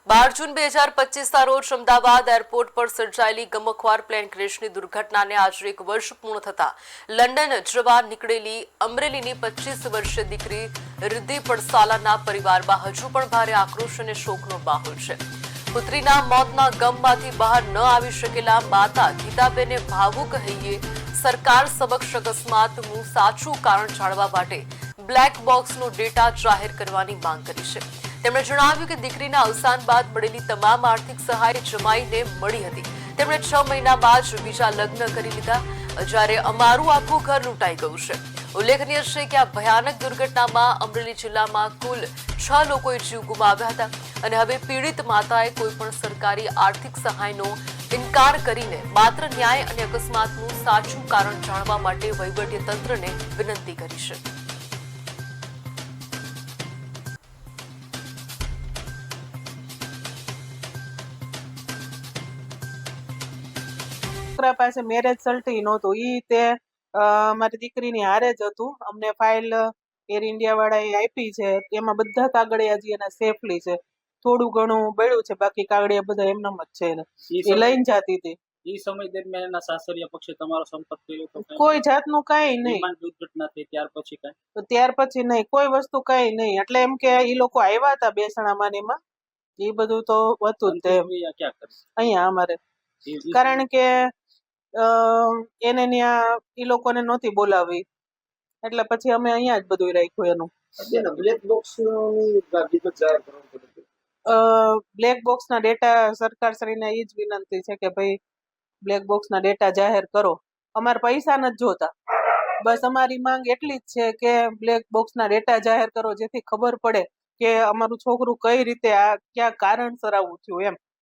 12 જૂન 2025ના રોજ અમદાવાદ એરપોર્ટ પર સર્જાયેલી ગમખ્વાર પ્લેન ક્રેશની દુર્ઘટનાને આજે 1 વર્ષ પૂર્ણ થતા લંડન જવા નીકળેલી અમરેલીની 25 વર્ષીય દીકરી રિદ્ધિ પડસાલાના પરિવારમાં હજુ પણ ભારે આક્રોશ અને શોકનો માહોલ છે। પુત્રીના મોતના ગમમાંથી બહાર ન આવી શકેલા માતા ગીતાબેને ભાવુક હૈયે સરકાર સમક્ષ અકસ્માતનું સાચું કારણ જાણવા માટે બ્લેક બોક્સનો ડેટા જાહેર કરવાની માંગ કરી છે। તેમણે જણાવ્યું કે દીકરીના અવસાન બાદ મળેલી તમામ આર્થિક સહાય જમાઈને મળી હતી। તેમણે 6 મહિના બાદ જ બીજા લગ્ન કરી લીધા, જ્યારે અમારું આખું ઘર લૂંટાઈ ગયું છે। ઉલ્લેખનીય છે કે આ ભયાનક દુર્ઘટનામાં અમરેલી જિલ્લામાં કુલ 6 લોકોએ જીવ ગુમાવ્યા હતા અને હવે પીડિત માતાએ કોઈપણ સરકારી આર્થિક સહાયનો ઇનકાર કરીને માત્ર ન્યાય અને અકસ્માતનું સાચું કારણ જાણવા માટે વહીવટીતંત્રને વિનંતી કરી છે। છોકરા પાસે મેરેજ સર્ટી નહોતું, તે મારી દીકરીની હારે જ હતું। અમને ફાઇલ એર ઇન્ડિયા વાળાએ આપી છે, એમાં બધા કાગળિયા હજી એના સેફલી છે। થોડું ઘણું બળ્યું છે, બાકી કાગળિયા બધા એમનેમ જ છે એને। એ લઈને જાતી હતી। એ સમય દરમિયાન એના સાસરિયા પક્ષે તમારો સંપર્ક થયો તો કોઈ જાતનું કઈ નહીં। વિમાન દુર્ઘટના થઈ ત્યાર પછી કઈ? તો ત્યાર પછી નહીં, કોઈ વસ્તુ કઈ નહીં। એટલે એમ કે એ લોકો આવ્યા હતા બેસણામાં ને એમાં, એ બધું તો હતું જ તે ક્યાં કરે અહીંયા અમારે, કારણ કે એને ત્યાં એ લોકોને નહોતી બોલાવી, એટલે પછી અમે અહીંયા જ બધું રાખ્યું એનું। બ્લેક બોક્સ બ્લેક બોક્સના ડેટા સરકારશ્રીને એ જ વિનંતી છે કે ભાઈ બ્લેક બોક્સના ડેટા જાહેર કરો। અમારે પૈસા નથી જોતા, બસ અમારી માંગ એટલી જ છે કે બ્લેક બોક્સના ડેટા જાહેર કરો, જેથી ખબર પડે કે અમારું છોકરું કઈ રીતે આ ક્યાં કારણસર આવું થયું એમ।